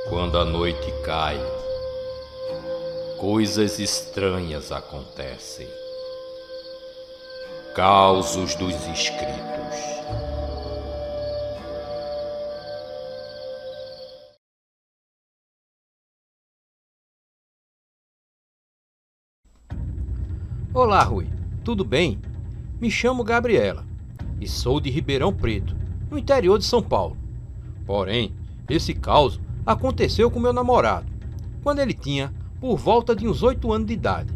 Quando a noite cai, coisas estranhas acontecem. Causos dos Escritos. Olá, Rui. Tudo bem? Me chamo Gabriela e sou de Ribeirão Preto, no interior de São Paulo. Porém, esse caos aconteceu com meu namorado, quando ele tinha por volta de uns 8 anos de idade,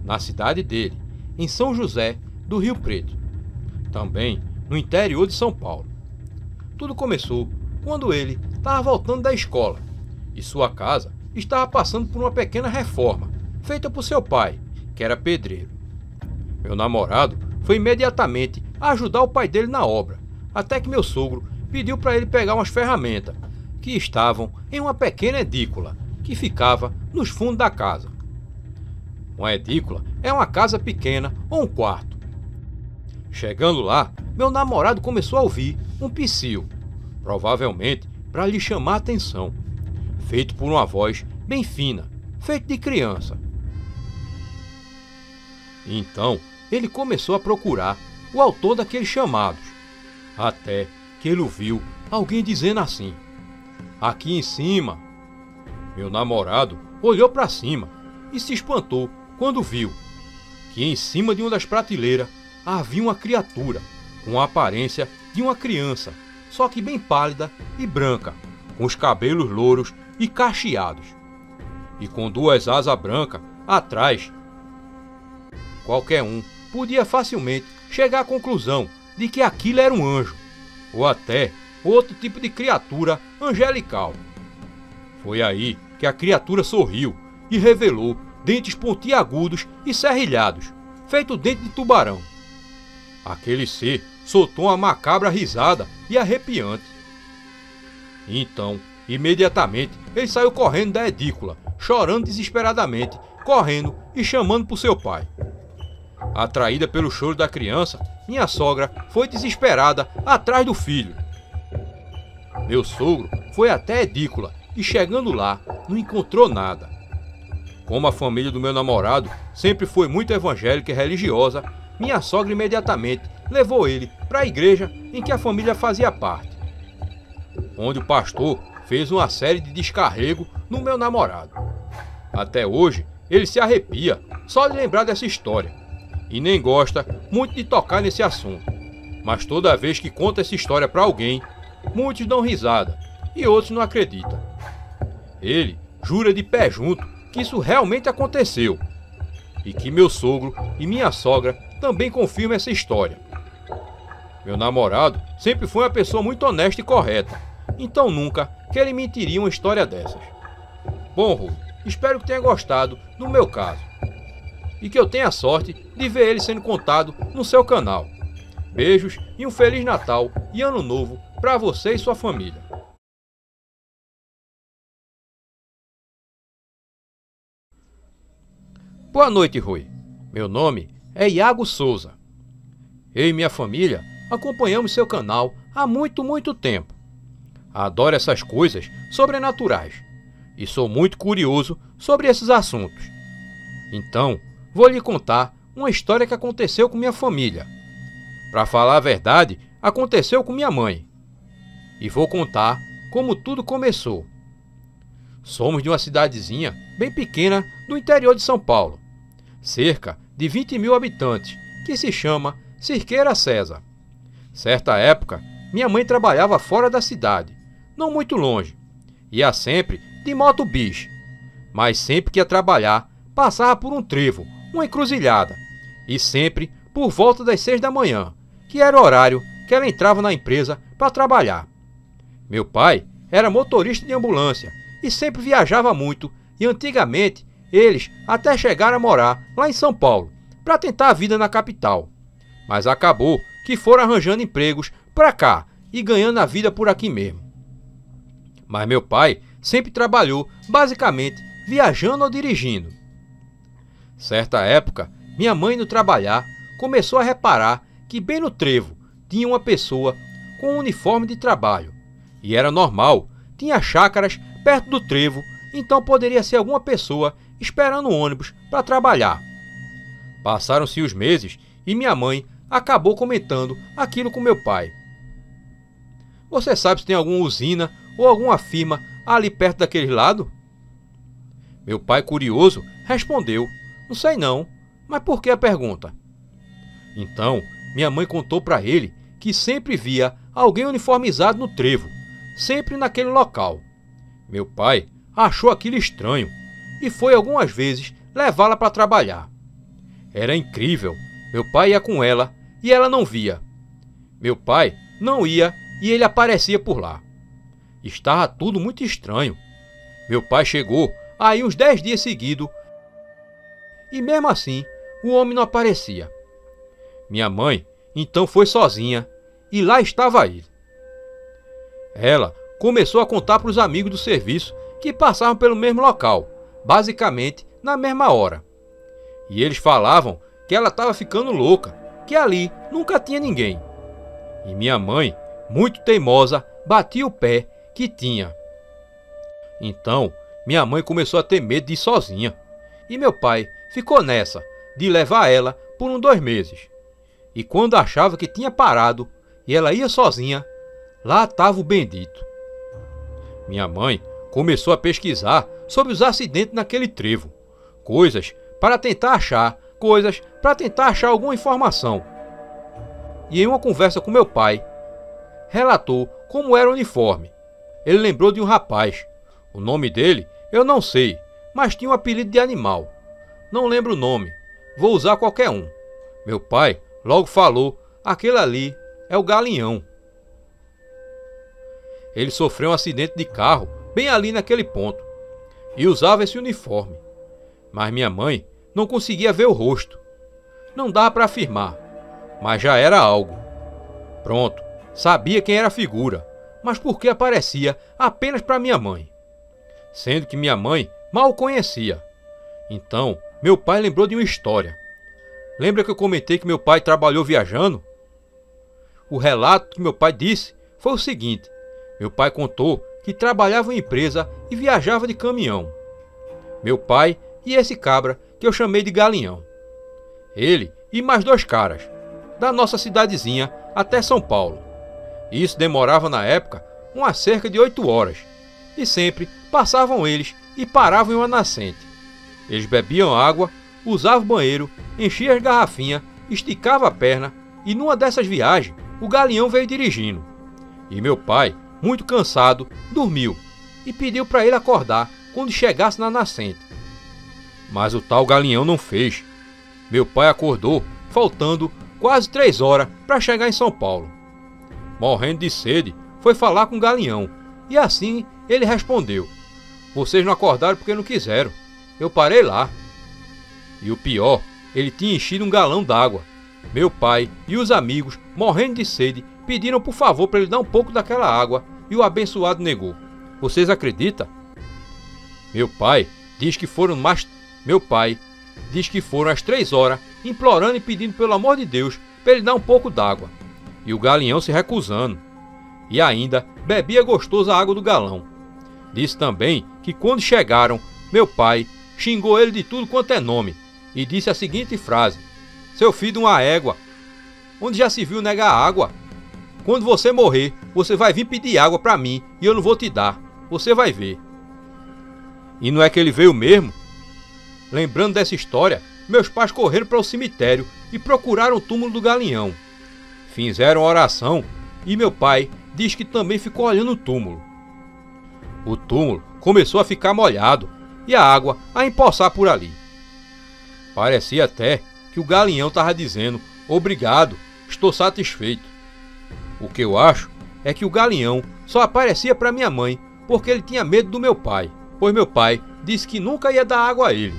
na cidade dele, em São José do Rio Preto, também no interior de São Paulo. Tudo começou quando ele estava voltando da escola e sua casa estava passando por uma pequena reforma feita por seu pai, que era pedreiro. Meu namorado foi imediatamente ajudar o pai dele na obra, até que meu sogro pediu para ele pegar umas ferramentas que estavam em uma pequena edícula que ficava nos fundos da casa. Uma edícula é uma casa pequena ou um quarto. Chegando lá, meu namorado começou a ouvir um psiu, provavelmente para lhe chamar a atenção, feito por uma voz bem fina, feito de criança. Então, ele começou a procurar o autor daqueles chamados, até que ele ouviu alguém dizendo assim: "Aqui em cima." Meu namorado olhou para cima e se espantou quando viu que em cima de uma das prateleiras havia uma criatura com a aparência de uma criança, só que bem pálida e branca, com os cabelos louros e cacheados, e com 2 asas brancas atrás. Qualquer um podia facilmente chegar à conclusão de que aquilo era um anjo, ou até outro tipo de criatura angelical. Foi aí que a criatura sorriu e revelou dentes pontiagudos e serrilhados, feito dente de tubarão. Aquele ser soltou uma macabra risada e arrepiante. Então, imediatamente, ele saiu correndo da edícula, chorando desesperadamente, correndo e chamando por seu pai. Atraída pelo choro da criança, minha sogra foi desesperada atrás do filho. Meu sogro foi até a edícula e, chegando lá, não encontrou nada. Como a família do meu namorado sempre foi muito evangélica e religiosa, minha sogra imediatamente levou ele para a igreja em que a família fazia parte, onde o pastor fez uma série de descarrego no meu namorado. Até hoje, ele se arrepia só de lembrar dessa história e nem gosta muito de tocar nesse assunto. Mas toda vez que conta essa história para alguém, muitos dão risada e outros não acreditam. Ele jura de pé junto que isso realmente aconteceu e que meu sogro e minha sogra também confirmam essa história. Meu namorado sempre foi uma pessoa muito honesta e correta, então nunca que ele mentiria uma história dessas. Bom, Rui, espero que tenha gostado do meu caso e que eu tenha a sorte de ver ele sendo contado no seu canal. Beijos e um Feliz Natal e Ano Novo para você e sua família. Boa noite, Rui. Meu nome é Iago Souza. Eu e minha família acompanhamos seu canal há muito tempo. Adoro essas coisas sobrenaturais e sou muito curioso sobre esses assuntos. Então, vou lhe contar uma história que aconteceu com minha família. Para falar a verdade, aconteceu com minha mãe. E vou contar como tudo começou. Somos de uma cidadezinha bem pequena do interior de São Paulo, cerca de 20.000 habitantes, que se chama Cirqueira César. Certa época, minha mãe trabalhava fora da cidade, não muito longe. Ia sempre de moto bis, mas sempre que ia trabalhar, passava por um trevo, uma encruzilhada, e sempre por volta das 6 da manhã, que era o horário que ela entrava na empresa para trabalhar. Meu pai era motorista de ambulância e sempre viajava muito, e antigamente eles até chegaram a morar lá em São Paulo para tentar a vida na capital, mas acabou que foram arranjando empregos para cá e ganhando a vida por aqui mesmo. Mas meu pai sempre trabalhou basicamente viajando ou dirigindo. Certa época, minha mãe, no trabalhar, começou a reparar que bem no trevo tinha uma pessoa com um uniforme de trabalho. E era normal, tinha chácaras perto do trevo, então poderia ser alguma pessoa esperando o ônibus para trabalhar. Passaram-se os meses e minha mãe acabou comentando aquilo com meu pai. Você sabe se tem alguma usina ou alguma firma ali perto daquele lado? Meu pai, curioso, respondeu: não sei não, mas por que a pergunta? Então, minha mãe contou para ele que sempre via alguém uniformizado no trevo, sempre naquele local. Meu pai achou aquilo estranho e foi algumas vezes levá-la para trabalhar. Era incrível, meu pai ia com ela e ela não via. Meu pai não ia e ele aparecia por lá. Estava tudo muito estranho. Meu pai chegou aí uns 10 dias seguidos e mesmo assim o homem não aparecia. Minha mãe então foi sozinha e lá estava ele. Ela começou a contar para os amigos do serviço que passavam pelo mesmo local, basicamente na mesma hora. E eles falavam que ela estava ficando louca, que ali nunca tinha ninguém. E minha mãe, muito teimosa, batia o pé que tinha. Então, minha mãe começou a ter medo de ir sozinha. E meu pai ficou nessa, de levar ela por 2 meses. E quando achava que tinha parado e ela ia sozinha, lá estava o bendito. Minha mãe começou a pesquisar sobre os acidentes naquele trevo. Coisas para tentar achar alguma informação. E em uma conversa com meu pai, relatou como era o uniforme. Ele lembrou de um rapaz. O nome dele eu não sei, mas tinha um apelido de animal. Não lembro o nome, vou usar qualquer um. Meu pai logo falou: aquele ali é o Galinhão. Ele sofreu um acidente de carro bem ali naquele ponto e usava esse uniforme. Mas minha mãe não conseguia ver o rosto. Não dava para afirmar, mas já era algo. Pronto, sabia quem era a figura, mas por que aparecia apenas para minha mãe? Sendo que minha mãe mal o conhecia. Então, meu pai lembrou de uma história. Lembra que eu comentei que meu pai trabalhou viajando? O relato que meu pai disse foi o seguinte: meu pai contou que trabalhava em empresa e viajava de caminhão. Meu pai e esse cabra que eu chamei de Galinhão. Ele e mais 2 caras, da nossa cidadezinha até São Paulo. Isso demorava na época umas cerca de 8 horas. E sempre passavam eles e paravam em uma nascente. Eles bebiam água, usavam o banheiro, enchiam as garrafinhas, esticavam a perna e numa dessas viagens o Galinhão veio dirigindo. E meu pai, muito cansado, dormiu e pediu para ele acordar quando chegasse na nascente. Mas o tal Galinhão não fez. Meu pai acordou faltando quase 3 horas para chegar em São Paulo. Morrendo de sede, foi falar com o Galinhão e assim ele respondeu: vocês não acordaram porque não quiseram. Eu parei lá. E o pior, ele tinha enchido um galão d'água. Meu pai e os amigos, morrendo de sede, pediram por favor para ele dar um pouco daquela água e o abençoado negou. Vocês acreditam? Meu pai diz que foram às 3 horas implorando e pedindo pelo amor de Deus para ele dar um pouco d'água. E o Galinhão se recusando. E ainda bebia gostoso a água do galão. Disse também que quando chegaram, meu pai xingou ele de tudo quanto é nome e disse a seguinte frase: seu filho de uma égua, onde já se viu negar água? Quando você morrer, você vai vir pedir água para mim e eu não vou te dar, você vai ver. E não é que ele veio mesmo? Lembrando dessa história, meus pais correram para o cemitério e procuraram o túmulo do Galinhão. Fizeram oração e meu pai diz que também ficou olhando o túmulo. O túmulo começou a ficar molhado e a água a empoçar por ali. Parecia até que o Galinhão estava dizendo: obrigado, estou satisfeito. O que eu acho é que o Galinhão só aparecia para minha mãe porque ele tinha medo do meu pai, pois meu pai disse que nunca ia dar água a ele.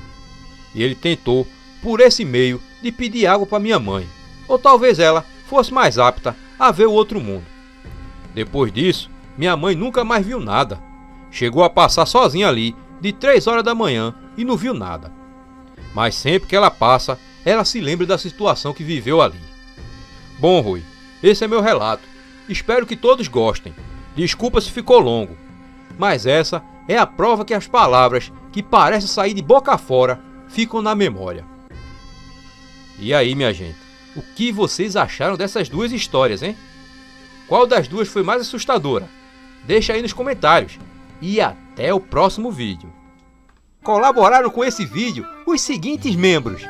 E ele tentou, por esse meio, de pedir água para minha mãe, ou talvez ela fosse mais apta a ver o outro mundo. Depois disso, minha mãe nunca mais viu nada. Chegou a passar sozinha ali, de 3 horas da manhã, e não viu nada. Mas sempre que ela passa, ela se lembra da situação que viveu ali. Bom, Rui, esse é meu relato. Espero que todos gostem. Desculpa se ficou longo, mas essa é a prova que as palavras que parecem sair de boca fora ficam na memória. E aí, minha gente, o que vocês acharam dessas duas histórias, hein? Qual das duas foi mais assustadora? Deixa aí nos comentários. E até o próximo vídeo. Colaboraram com esse vídeo os seguintes membros: